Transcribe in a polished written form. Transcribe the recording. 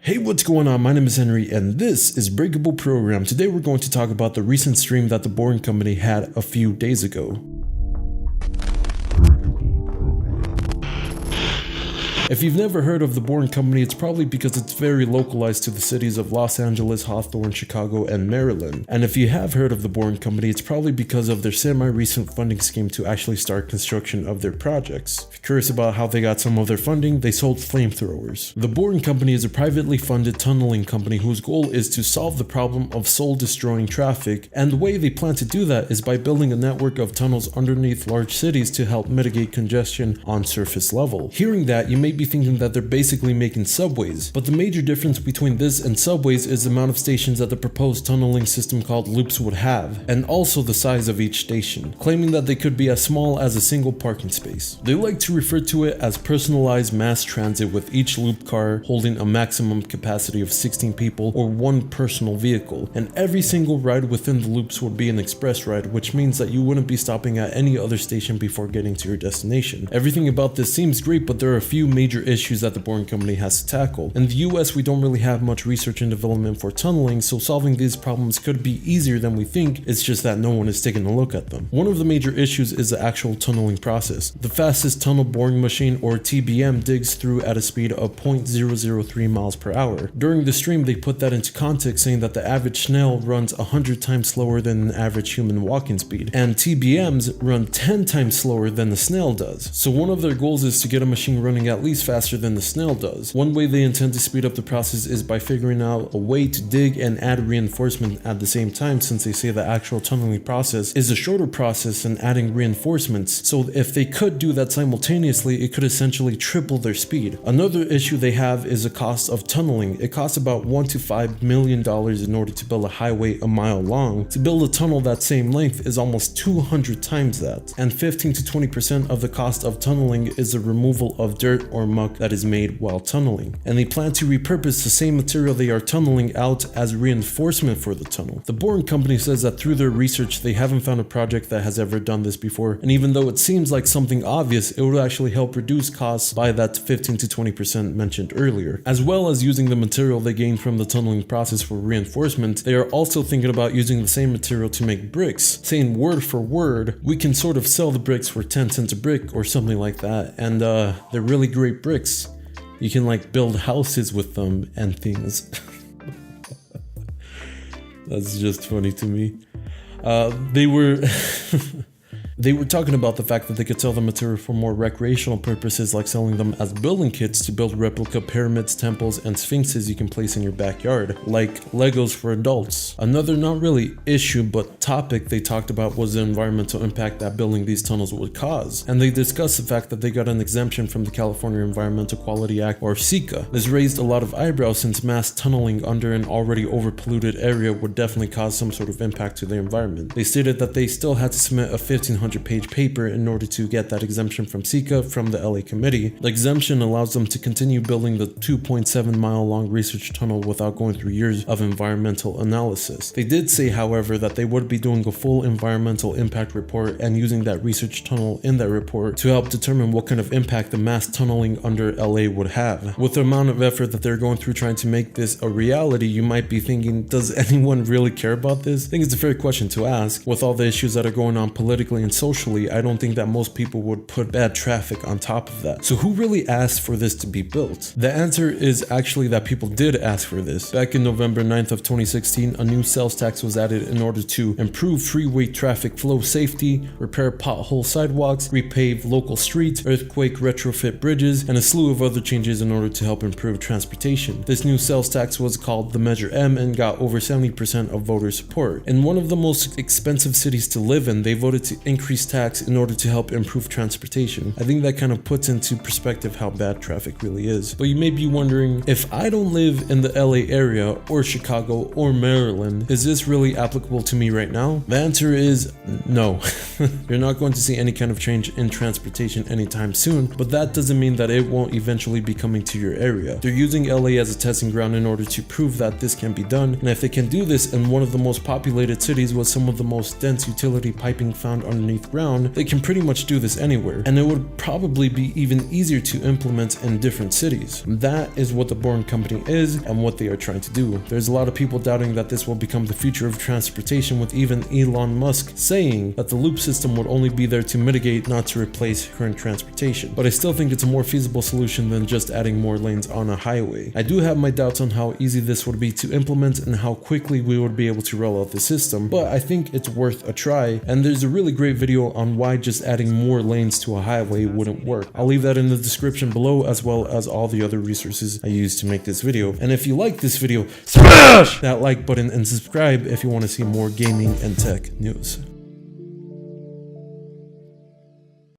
Hey, what's going on? My name is Henry and this is Breakable Program. Today we're going to talk about the recent stream that the Boring Company had a few days ago. If you've never heard of the Boring Company, it's probably because it's very localized to the cities of Los Angeles, Hawthorne, Chicago, and Maryland. And if you have heard of the Boring Company, it's probably because of their semi-recent funding scheme to actually start construction of their projects. If you're curious about how they got some of their funding, they sold flamethrowers. The Boring Company is a privately funded tunneling company whose goal is to solve the problem of soul-destroying traffic, and the way they plan to do that is by building a network of tunnels underneath large cities to help mitigate congestion on surface level. Hearing that, you may be thinking that they're basically making subways, but the major difference between this and subways is the amount of stations that the proposed tunneling system called loops would have, and also the size of each station, claiming that they could be as small as a single parking space. They like to refer to it as personalized mass transit, with each loop car holding a maximum capacity of 16 people or one personal vehicle, and every single ride within the loops would be an express ride, which means that you wouldn't be stopping at any other station before getting to your destination. Everything about this seems great, but there are a few major issues that the Boring Company has to tackle. In the US, we don't really have much research and development for tunneling, so solving these problems could be easier than we think, it's just that no one is taking a look at them. One of the major issues is the actual tunneling process. The fastest tunnel boring machine, or TBM, digs through at a speed of 0.003 miles per hour. During the stream, they put that into context, saying that the average snail runs 100 times slower than an average human walking speed, and TBMs run 10 times slower than the snail does. So one of their goals is to get a machine running at least faster than the snail does. One way they intend to speed up the process is by figuring out a way to dig and add reinforcement at the same time, since they say the actual tunneling process is a shorter process than adding reinforcements. So if they could do that simultaneously, it could essentially triple their speed. Another issue they have is the cost of tunneling. It costs about $1 to $5 million in order to build a highway a mile long. To build a tunnel that same length is almost 200 times that. And 15 to 20% of the cost of tunneling is the removal of dirt or muck that is made while tunneling, and they plan to repurpose the same material they are tunneling out as reinforcement for the tunnel. The Boring Company says that through their research they haven't found a project that has ever done this before, and even though it seems like something obvious, it would actually help reduce costs by that 15 to 20% mentioned earlier. As well as using the material they gained from the tunneling process for reinforcement, they are also thinking about using the same material to make bricks, saying word for word, we can sort of sell the bricks for 10 cents a brick or something like that, and they're really great bricks. You can like build houses with them and things. That's just funny to me. They were talking about the fact that they could sell the material for more recreational purposes, like selling them as building kits to build replica pyramids, temples, and sphinxes you can place in your backyard, like Legos for adults. Another not really issue but topic they talked about was the environmental impact that building these tunnels would cause, and they discussed the fact that they got an exemption from the California Environmental Quality Act, or CEQA. This raised a lot of eyebrows since mass tunneling under an already overpolluted area would definitely cause some sort of impact to the environment. They stated that they still had to submit a 1,500-page paper in order to get that exemption from CEQA from the LA committee. The exemption allows them to continue building the 2.7 mile long research tunnel without going through years of environmental analysis. They did say, however, that they would be doing a full environmental impact report and using that research tunnel in that report to help determine what kind of impact the mass tunneling under LA would have. With the amount of effort that they're going through trying to make this a reality, you might be thinking, does anyone really care about this? I think it's a fair question to ask. With all the issues that are going on politically and socially, I don't think that most people would put bad traffic on top of that. So who really asked for this to be built? The answer is actually that people did ask for this. Back in November 9th of 2016, a new sales tax was added in order to improve freeway traffic flow safety, repair pothole sidewalks, repave local streets, earthquake retrofit bridges, and a slew of other changes in order to help improve transportation. This new sales tax was called the Measure M and got over 70% of voter support. In one of the most expensive cities to live in, they voted to increase tax in order to help improve transportation. I think that kind of puts into perspective how bad traffic really is. But you may be wondering, if I don't live in the LA area or Chicago or Maryland, is this really applicable to me right now? The answer is no. You're not going to see any kind of change in transportation anytime soon, but that doesn't mean that it won't eventually be coming to your area. They're using LA as a testing ground in order to prove that this can be done, and if they can do this in one of the most populated cities with some of the most dense utility piping found underneath underneath ground, they can pretty much do this anywhere, and it would probably be even easier to implement in different cities. That is what the Boring Company is and what they are trying to do. There's a lot of people doubting that this will become the future of transportation, with even Elon Musk saying that the loop system would only be there to mitigate, not to replace current transportation. But I still think it's a more feasible solution than just adding more lanes on a highway. I do have my doubts on how easy this would be to implement and how quickly we would be able to roll out the system, but I think it's worth a try, and there's a really great video on why just adding more lanes to a highway wouldn't work. I'll leave that in the description below, as well as all the other resources I used to make this video. And if you like this video, smash that like button and subscribe if you want to see more gaming and tech news.